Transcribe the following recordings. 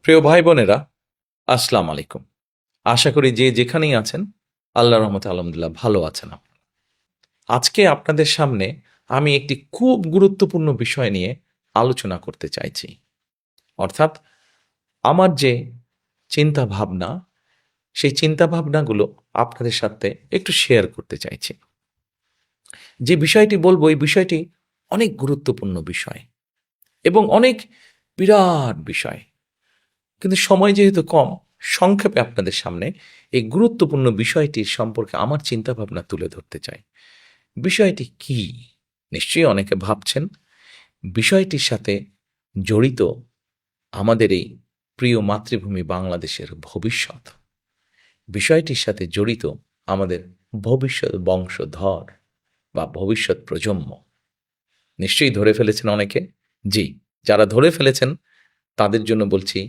প্রিয় ভাই বোনেরা, আসসালামু আলাইকুম। আশা করি যে যেখানেই আছেন আল্লাহর রহমতে আলহামদুলিল্লাহ ভালো আছেন আপনারা। আজকে আপনাদের সামনে আমি একটি খুব গুরুত্বপূর্ণ বিষয় নিয়ে আলোচনা করতে চাইছি। অর্থাৎ আমার যে চিন্তা ভাবনা, সেই চিন্তা ভাবনাগুলো আপনাদের সাথে একটু শেয়ার করতে চাইছি। যে বিষয়টি বলবো এই বিষয়টি অনেক গুরুত্বপূর্ণ বিষয় এবং অনেক বিরাট বিষয়। কিন্তু সময় যেহেতু কম, সংক্ষেপে আপনাদের সামনে এই গুরুত্বপূর্ণ বিষয়টির সম্পর্কে আমার চিন্তাভাবনা তুলে ধরতে চাই। বিষয়টি কি? নিশ্চয়ই অনেকে ভাবছেন। বিষয়টির সাথে জড়িত আমাদের এই প্রিয় মাতৃভূমি বাংলাদেশের ভবিষ্যৎ। বিষয়টির সাথে জড়িত আমাদের ভবিষ্যৎ বংশধর বা ভবিষ্যৎ প্রজন্ম। নিশ্চয়ই ধরে ফেলেছেন অনেকে। জি, যারা ধরে ফেলেছেন তাদের জন্য বলছি,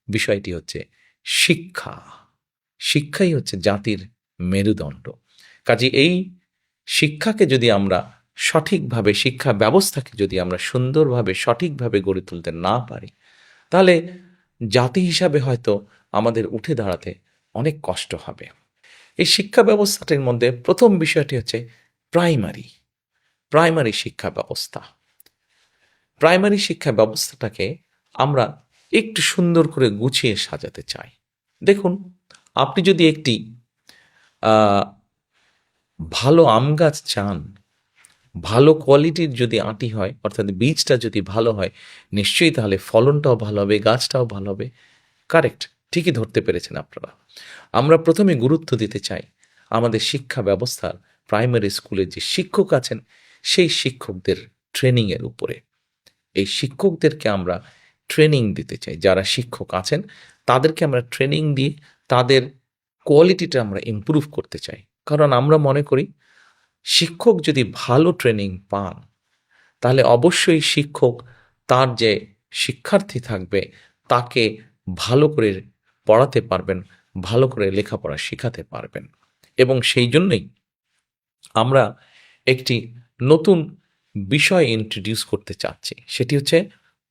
বিষয়টি হচ্ছে শিক্ষা। শিক্ষাই হচ্ছে জাতির মেরুদণ্ড। কাজে এই শিক্ষাকে যদি আমরা সঠিকভাবে, শিক্ষা ব্যবস্থাকে যদি আমরা সুন্দরভাবে সঠিকভাবে গড়ে তুলতে না পারি, তাহলে জাতি হিসাবে হয়তো আমাদের উঠে দাঁড়াতে অনেক কষ্ট হবে। এই শিক্ষা ব্যবস্থাটির মধ্যে প্রথম বিষয়টি হচ্ছে প্রাইমারি প্রাইমারি শিক্ষা ব্যবস্থা। প্রাইমারি শিক্ষা ব্যবস্থাটাকে আমরা একটু সুন্দর করে গুছিয়ে সাজাতে চাই। দেখুন, আপনি যদি একটি ভালো আম গাছ চান, ভালো কোয়ালিটির যদি আঁটি হয়, অর্থাৎ বীজটা যদি ভালো হয়, নিশ্চয়ই তাহলে ফলনটাও ভালো হবে, গাছটাও ভালো হবে। কারেক্ট, ঠিকই ধরতে পেরেছেন আপনারা। আমরা প্রথমে গুরুত্ব দিতে চাই আমাদের শিক্ষা ব্যবস্থার প্রাইমারি স্কুলের যে শিক্ষক আছেন সেই শিক্ষকদের ট্রেনিংয়ের উপরে। এই শিক্ষকদেরকে আমরা ট্রেনিং দিতে চাই। যারা শিক্ষক আছেন তাদেরকে আমরা ট্রেনিং দিয়ে তাদের কোয়ালিটিটা আমরা ইমপ্রুভ করতে চাই। কারণ আমরা মনে করি শিক্ষক যদি ভালো ট্রেনিং পান, তাহলে অবশ্যই শিক্ষক তার যে শিক্ষার্থী থাকবে তাকে ভালো করে পড়াতে পারবেন, ভালো করে লেখাপড়া শেখাতে পারবেন। এবং সেই জন্যই আমরা একটি নতুন বিষয় ইন্ট্রোডিউস করতে চাচ্ছি। সেটি হচ্ছে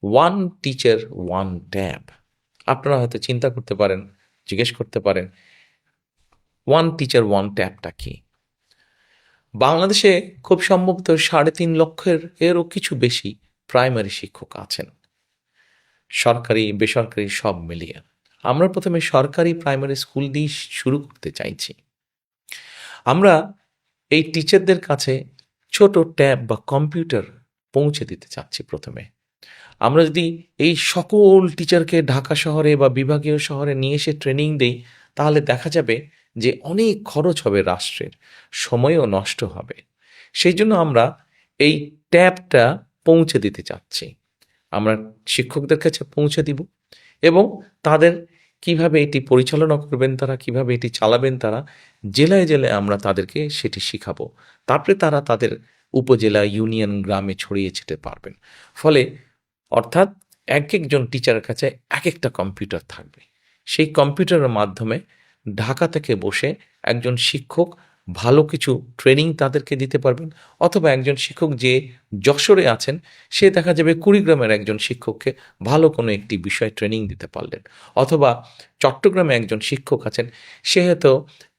ওয়ান টিচার ওয়ান ট্যাব। আপনারা হয়তো চিন্তা করতে পারেন, জিজ্ঞেস করতে পারেন, ওয়ান টিচার ওয়ান ট্যাবটা কি? বাংলাদেশে খুব সম্ভবত ৩.৫ লক্ষের এরও কিছু বেশি প্রাইমারি শিক্ষক আছেন, সরকারি বেসরকারি সব মিলিয়ে। আমরা প্রথমে সরকারি প্রাইমারি স্কুল দিয়ে শুরু করতে চাইছি। আমরা এই টিচারদের কাছে ছোট ট্যাব বা কম্পিউটার পৌঁছে দিতে চাচ্ছি প্রথমে। আমরা যদি এই সকল টিচারকে ঢাকা শহরে বা বিভাগীয় শহরে নিয়ে এসে ট্রেনিং দেই, তাহলে দেখা যাবে যে অনেক খরচ হবে রাষ্ট্রের, সময়ও নষ্ট হবে। সেই জন্য আমরা এই ট্যাবটা পৌঁছে দিতে চাচ্ছি। আমরা শিক্ষকদের কাছে পৌঁছে দিব এবং তাদের কিভাবে এটি পরিচালনা করবেন, তারা কিভাবে এটি চালাবেন, তারা জেলায় জেলায় আমরা তাদেরকে সেটি শিখাবো। তারপরে তারা তাদের উপজেলা, ইউনিয়ন, গ্রামে ছড়িয়ে ছিটে পারবেন। ফলে অর্থাৎ একজন টিচারের কাছে একটা কম্পিউটার থাকবে। সেই কম্পিউটারের মাধ্যমে ঢাকা থেকে বসে একজন শিক্ষক ভালো কিছু ট্রেনিং তাদেরকে দিতে পারবেন। অথবা একজন শিক্ষক যে যশোরে আছেন, সে দেখা যাবে কুড়িগ্রামের একজন শিক্ষককে ভালো কোনো একটি বিষয় ট্রেনিং দিতে পারলেন। অথবা চট্টগ্রামে একজন শিক্ষক আছেন, সে হয়তো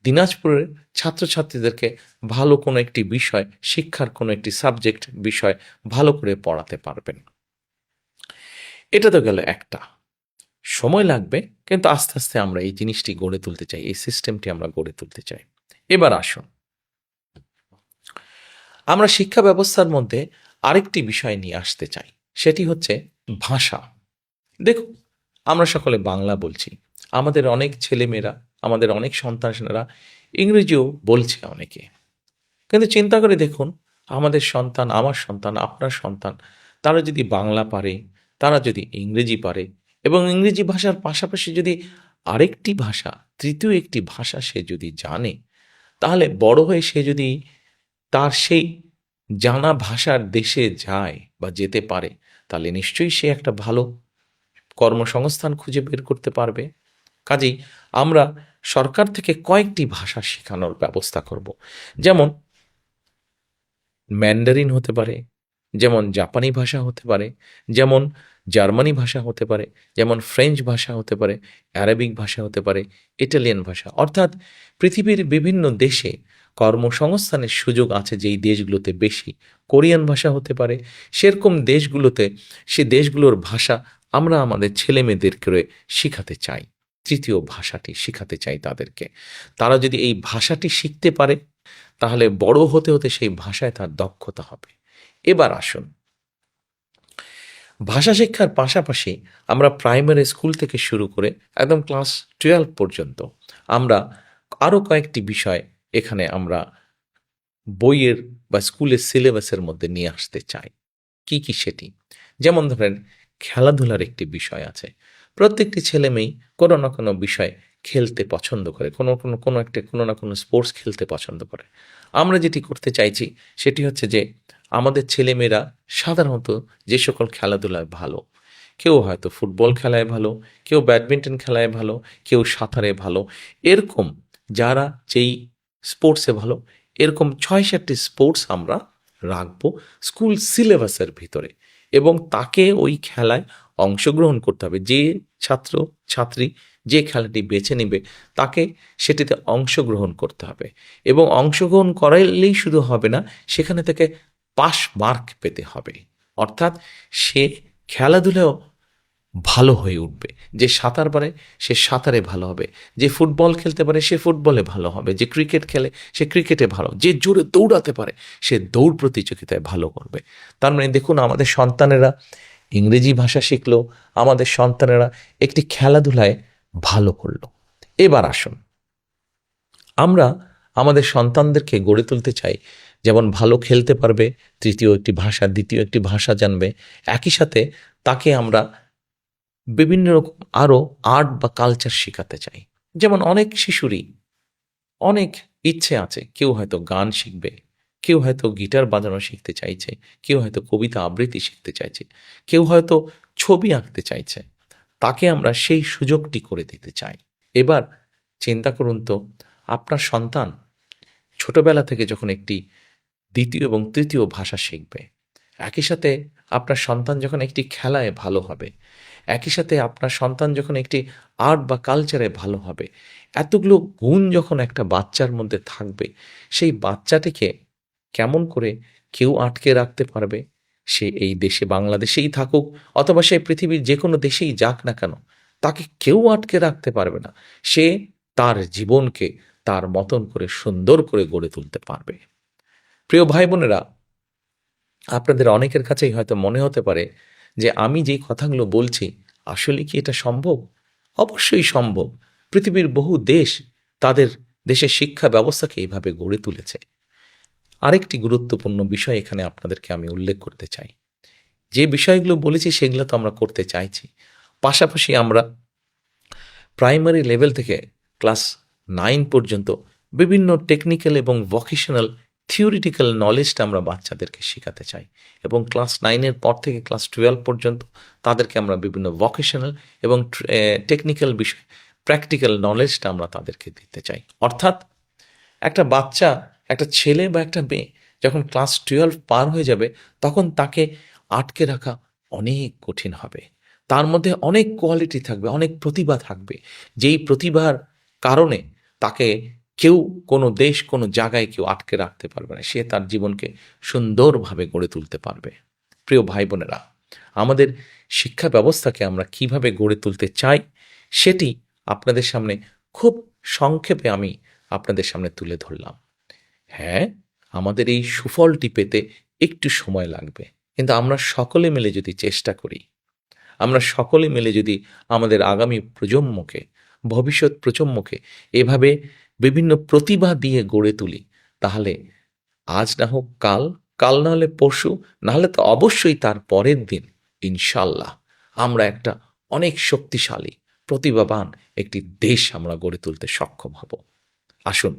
দিনাজপুরের ছাত্রছাত্রীদেরকে ভালো কোনো একটি বিষয়, শিক্ষার কোনো একটি সাবজেক্ট বিষয় ভালো করে পড়াতে পারবেন। এটা তো গেল একটা। সময় লাগবে, কিন্তু আস্তে আস্তে আমরা এই জিনিসটি গড়ে তুলতে চাই, এই সিস্টেমটি আমরা গড়ে তুলতে চাই। এবার আসুন, আমরা শিক্ষা ব্যবস্থার মধ্যে আরেকটি বিষয় নিয়ে আসতে চাই। সেটি হচ্ছে ভাষা। দেখুন, আমরা সকলে বাংলা বলছি, আমাদের অনেক ছেলেমেয়েরা, আমাদের অনেক সন্তানেরা ইংরেজিও বলছে অনেকে। কিন্তু চিন্তা করে দেখুন, আমাদের সন্তান, আমার সন্তান, আপনার সন্তান, তারা যদি বাংলা পারে, তারা যদি ইংরেজি পারে এবং ইংরেজি ভাষার পাশাপাশি যদি আরেকটি ভাষা, তৃতীয় একটি ভাষা সে যদি জানে, তাহলে বড় হয়ে সে যদি তার সেই জানা ভাষার দেশে যায় বা যেতে পারে, তাহলে নিশ্চয়ই সে একটা ভালো কর্মসংস্থান খুঁজে বের করতে পারবে। কাজেই আমরা সরকার থেকে কয়েকটি ভাষা শেখানোর ব্যবস্থা করব। যেমন ম্যান্ডারিন হতে পারে, যেমন জাপানি ভাষা হতে পারে, যেমন জার্মানি ভাষা হতে পারে, যেমন ফ্রেঞ্চ ভাষা হতে পারে, অ্যারাবিক ভাষা হতে পারে, ইটালিয়ান ভাষা। অর্থাৎ পৃথিবীর বিভিন্ন দেশে কর্মসংস্থানের সুযোগ আছে যেই দেশগুলোতে বেশি। কোরিয়ান ভাষা হতে পারে। সেরকম দেশগুলোতে সে দেশগুলোর ভাষা আমরা আমাদের ছেলেমেয়েদেরকে শিখাতে চাই, তৃতীয় ভাষাটি শিখাতে চাই তাদেরকে। তারা যদি এই ভাষাটি শিখতে পারে তাহলে বড় হতে হতে সেই ভাষায় তার দক্ষতা হবে। এবার আসুন, ভাষা শিক্ষার পাশাপাশি আমরা প্রাইমারি স্কুল থেকে শুরু করে একদম ক্লাস 12 পর্যন্ত আমরা আরও কয়েকটি বিষয় এখানে আমরা বইয়ের বা স্কুলের সিলেবাসের মধ্যে নিয়ে আসতে চাই। কি কি সেটি? যেমন ধরেন, খেলাধুলার একটি বিষয় আছে। প্রত্যেকটি ছেলে মেয়েই কোনো না কোনো বিষয় খেলতে পছন্দ করে, কোনো না কোনো স্পোর্টস খেলতে পছন্দ করে। আমরা যেটি করতে চাইছি সেটি হচ্ছে যে আমাদের ছেলেমেয়েরা সাধারণত যে সকল খেলাধুলায় ভালো, কেউ হয়তো ফুটবল খেলায় ভালো, কেউ ব্যাডমিন্টন খেলায় ভালো, কেউ সাঁতারে ভালো, এরকম যারা যেই স্পোর্টসে ভালো, এরকম 6-7টি স্পোর্টস আমরা রাখবো স্কুল সিলেবাসের ভিতরে, এবং তাকে ওই খেলায় অংশগ্রহণ করতে হবে। যে ছাত্র ছাত্রী যে খেলাটি বেছে নেবে তাকে সেটিতে অংশগ্রহণ করতে হবে, এবং অংশগ্রহণ করাইলেই শুধু হবে না, সেখানে থেকে পাস মার্ক পেতে হবে। অর্থাৎ সে খেলাধুলাও ভালো হয়ে উঠবে। যে সাঁতার পারে সে সাঁতারে ভালো হবে, যে ফুটবল খেলতে পারে সে ফুটবলে ভালো হবে, যে ক্রিকেট খেলে সে ক্রিকেটে ভালো, যে জোরে দৌড়াতে পারে সে দৌড় প্রতিযোগিতায় ভালো করবে। তার মানে দেখুন, আমাদের সন্তানেরা ইংরেজি ভাষা শিখলো, আমাদের সন্তানেরা একটি খেলাধুলায় ভালো করলো। এবার আসুন, আমরা আমাদের সন্তানদেরকে গড়ে তুলতে চাই যেমন ভালো খেলতে পারবে, তৃতীয় একটি ভাষা, দ্বিতীয় একটি ভাষা জানবে, একই সাথে তাকে আমরা বিভিন্ন রকম আরও আর্ট বা কালচার শেখাতে চাই। যেমন অনেক শিশুরই অনেক ইচ্ছে আছে, কেউ হয়তো গান শিখবে, কেউ হয়তো গিটার বাজানো শিখতে চাইছে, কেউ হয়তো কবিতা আবৃত্তি শিখতে চাইছে, কেউ হয়তো ছবি আঁকতে চাইছে। তাকে আমরা সেই সুযোগটি করে দিতে চাই। এবার চিন্তা করুন তো, আপনার সন্তান ছোটবেলা থেকে যখন একটি দ্বিতীয় এবং তৃতীয় ভাষা শিখবে, একই সাথে আপনার সন্তান যখন একটি খেলায় ভালো হবে, একই সাথে আপনার সন্তান যখন একটি আর্ট বা কালচারে ভালো হবে, এতগুলো গুণ যখন একটা বাচ্চার মধ্যে থাকবে, সেই বাচ্চাটিকে কেমন করে কেউ আটকে রাখতে পারবে? সে এই দেশে বাংলাদেশেই থাকুক অথবা সে পৃথিবীর যে কোনো দেশেই যাক না কেন, তাকে কেউ আটকে রাখতে পারবে না। সে তার জীবনকে তার মতন করে সুন্দর করে গড়ে তুলতে পারবে। প্রিয় ভাই বোনেরা, আপনাদের অনেকের কাছেই হয়তো মনে হতে পারে যে আমি যেই কথাগুলো বলছি আসলে কি এটা সম্ভব? অবশ্যই সম্ভব। পৃথিবীর বহু দেশ তাদের দেশের শিক্ষা ব্যবস্থাকে এইভাবে গড়ে তুলেছে। আরেকটি গুরুত্বপূর্ণ বিষয় এখানে আপনাদেরকে আমি উল্লেখ করতে চাই। যে বিষয়গুলো বলেছি সেগুলো তো আমরা করতে চাইছি, পাশাপাশি আমরা প্রাইমারি লেভেল থেকে ক্লাস 9 পর্যন্ত বিভিন্ন টেকনিক্যাল এবং ভোকেশনাল থিওরিটিক্যাল নলেজটা আমরা বাচ্চাদেরকে শেখাতে চাই, এবং ক্লাস 9-এর পর থেকে ক্লাস 12 পর্যন্ত তাদেরকে আমরা বিভিন্ন ভোকেশনাল এবং টেকনিক্যাল বিষয় প্র্যাকটিক্যাল নলেজটা আমরা তাদেরকে দিতে চাই। অর্থাৎ একটা বাচ্চা, একটা ছেলে বা একটা মেয়ে যখন ক্লাস 12 পার হয়ে যাবে তখন তাকে আটকে রাখা অনেক কঠিন হবে। তার মধ্যে অনেক কোয়ালিটি থাকবে, অনেক প্রতিভা থাকবে, যেই প্রতিভার কারণে তাকে কেউ, কোনো দেশ, কোনো জায়গায় কেউ আটকে রাখতে পারবে না। সে তার জীবনকে সুন্দরভাবে গড়ে তুলতে পারবে। প্রিয় ভাই বোনেরা, আমাদের শিক্ষা ব্যবস্থাকে আমরা কিভাবে গড়ে তুলতে চাই সেটি আপনাদের সামনে খুব সংক্ষেপে আমি আপনাদের সামনে তুলে ধরলাম। হ্যাঁ, আমাদের এই সুফলটি পেতে একটু সময় লাগবে, কিন্তু আমরা সকলে মিলে যদি চেষ্টা করি, আমরা সকলে মিলে যদি আমাদের আগামী প্রজন্মকে, ভবিষ্যৎ প্রজন্মকে এভাবে বিভিন্ন প্রতিভা দিয়ে গড়ে তুলি, তাহলে আজ না হোক কাল, কাল না হলে পরশু, নাহলে তো অবশ্যই তার পরের দিন ইনশাল্লাহ আমরা একটা অনেক শক্তিশালী, প্রতিভাবান একটি দেশ আমরা গড়ে তুলতে সক্ষম হব। আসুন,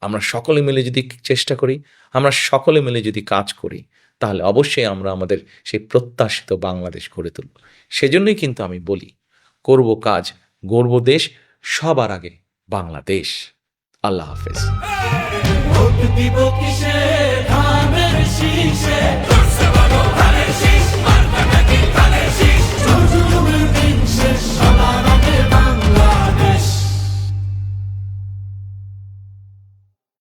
আমরা সকলে মিলে যদি চেষ্টা করি, আমরা সকলে মিলে যদি কাজ করি, তাহলে অবশ্যই আমরা আমাদের সেই প্রত্যাশিত বাংলাদেশ গড়ে তুলব। সেজন্যই কিন্তু আমি বলি, করব কাজ, গড়ব দেশ, সবার আগে বাংলাদেশ। আল্লাহ হাফেজ।